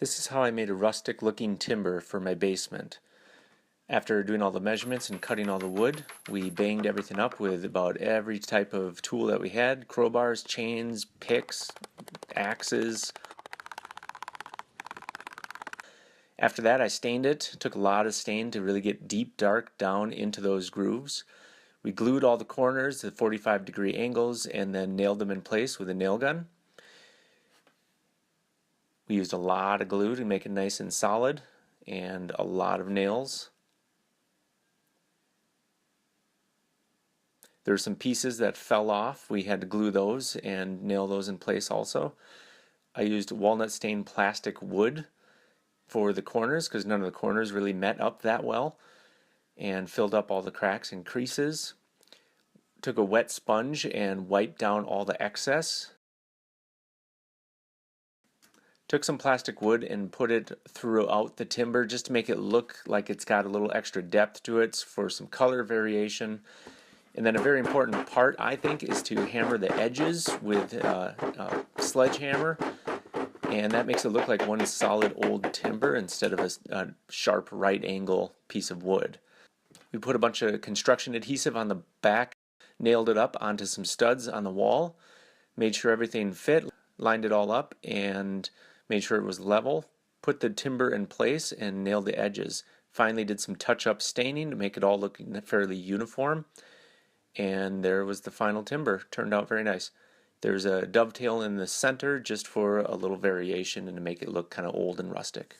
This is how I made a rustic looking timber for my basement. After doing all the measurements and cutting all the wood, we banged everything up with about every type of tool that we had: crowbars, chains, picks, axes. After that I stained it, took a lot of stain to really get deep dark down into those grooves. We glued all the corners at 45-degree angles and then nailed them in place with a nail gun. We used a lot of glue to make it nice and solid, and a lot of nails. There were some pieces that fell off. We had to glue those and nail those in place also. I used walnut stained plastic wood for the corners because none of the corners really met up that well, and filled up all the cracks and creases. Took a wet sponge and wiped down all the excess. Took some plastic wood and put it throughout the timber just to make it look like it's got a little extra depth to it for some color variation. And then a very important part, I think, is to hammer the edges with a sledgehammer, and that makes it look like one solid old timber instead of a sharp right angle piece of wood. We put a bunch of construction adhesive on the back, nailed it up onto some studs on the wall, made sure everything fit, lined it all up, and made sure it was level, put the timber in place, and nailed the edges. Finally did some touch-up staining to make it all look fairly uniform, and there was the final timber. Turned out very nice. There's a dovetail in the center just for a little variation and to make it look kind of old and rustic.